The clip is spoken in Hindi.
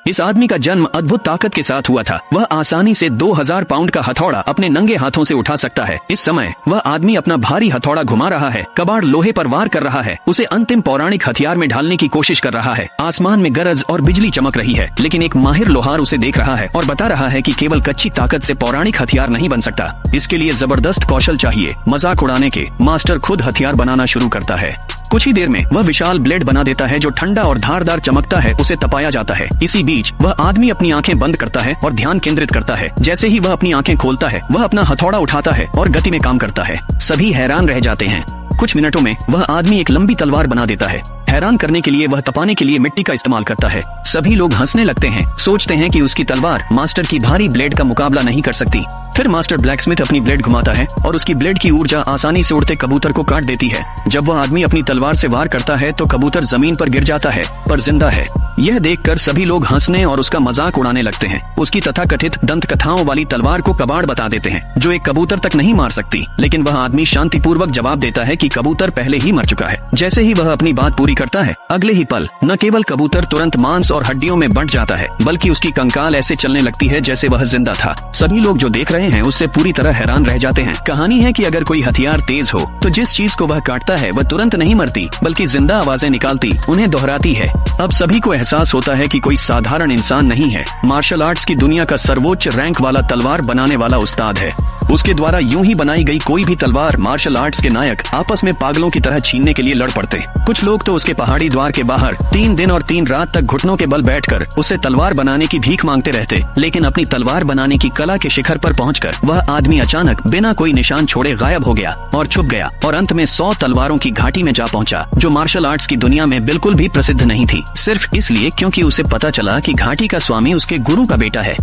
इस आदमी का जन्म अद्भुत ताकत के साथ हुआ था। वह आसानी से 2000 पाउंड का हथौड़ा अपने नंगे हाथों से उठा सकता है। इस समय वह आदमी अपना भारी हथौड़ा घुमा रहा है, कबाड़ लोहे पर वार कर रहा है, उसे अंतिम पौराणिक हथियार में ढालने की कोशिश कर रहा है। आसमान में गरज और बिजली चमक रही है, लेकिन एक माहिर लोहार उसे देख रहा है और बता रहा है कि केवल कच्ची ताकत से पौराणिक हथियार नहीं बन सकता। इसके लिए जबरदस्त कौशल चाहिए। मजाक उड़ाने के मास्टर खुद हथियार बनाना शुरू करता है। कुछ ही देर में वह विशाल ब्लेड बना देता है जो ठंडा और धारदार चमकता है। उसे तपाया जाता है। इसी बीच वह आदमी अपनी आंखें बंद करता है और ध्यान केंद्रित करता है। जैसे ही वह अपनी आंखें खोलता है, वह अपना हथौड़ा उठाता है और गति में काम करता है। सभी हैरान रह जाते हैं। कुछ मिनटों में वह आदमी एक लंबी तलवार बना देता है। हैरान करने के लिए वह तपाने के लिए मिट्टी का इस्तेमाल करता है। सभी लोग हंसने लगते हैं, सोचते हैं कि उसकी तलवार मास्टर की भारी ब्लेड का मुकाबला नहीं कर सकती। फिर मास्टर ब्लैकस्मिथ अपनी ब्लेड घुमाता है और उसकी ब्लेड की ऊर्जा आसानी से उड़ते कबूतर को काट देती है। जब वह आदमी अपनी तलवार से वार करता है तो कबूतर जमीन पर गिर जाता है, पर जिंदा है। यह देखकर सभी लोग हंसने और उसका मजाक उड़ाने लगते हैं। उसकी तथाकथित दंत कथाओं वाली तलवार को कबाड़ बता देते हैं, जो एक कबूतर तक नहीं मार सकती। लेकिन वह आदमी शांतिपूर्वक जवाब देता है कि कबूतर पहले ही मर चुका है। जैसे ही वह अपनी बात पूरी करता है, अगले ही पल न केवल कबूतर तुरंत मांस और हड्डियों में बंट जाता है, बल्कि उसकी कंकाल ऐसे चलने लगती है जैसे वह जिंदा था। सभी लोग जो देख रहे हैं उससे पूरी तरह हैरान रह जाते हैं। कहानी है कि अगर कोई हथियार तेज हो तो जिस चीज को वह काटता है वह तुरंत नहीं मरती, बल्कि जिंदा आवाजें निकालती उन्हें दोहराती है। अब सभी को एहसास होता है कि कोई साधारण इंसान नहीं है, मार्शल आर्ट्स की दुनिया का सर्वोच्च रैंक वाला तलवार बनाने वाला उस्ताद है। उसके द्वारा यूं ही बनाई गई कोई भी तलवार मार्शल आर्ट्स के नायक आपस में पागलों की तरह छीनने के लिए लड़ पड़ते। कुछ लोग तो उसके पहाड़ी द्वार के बाहर 3 दिन और 3 रात तक घुटनों के बल बैठकर उससे तलवार बनाने की भीख मांगते रहते। लेकिन अपनी तलवार बनाने की कला के शिखर पर पहुंचकर वह आदमी अचानक बिना कोई निशान छोड़े गायब हो गया और छुप गया और अंत में 100 तलवारों की घाटी में जा पहुंचा, जो मार्शल आर्ट्स की दुनिया में बिल्कुल भी प्रसिद्ध नहीं थी, सिर्फ इसलिए क्योंकि उसे पता चला कि घाटी का स्वामी उसके गुरु का बेटा है।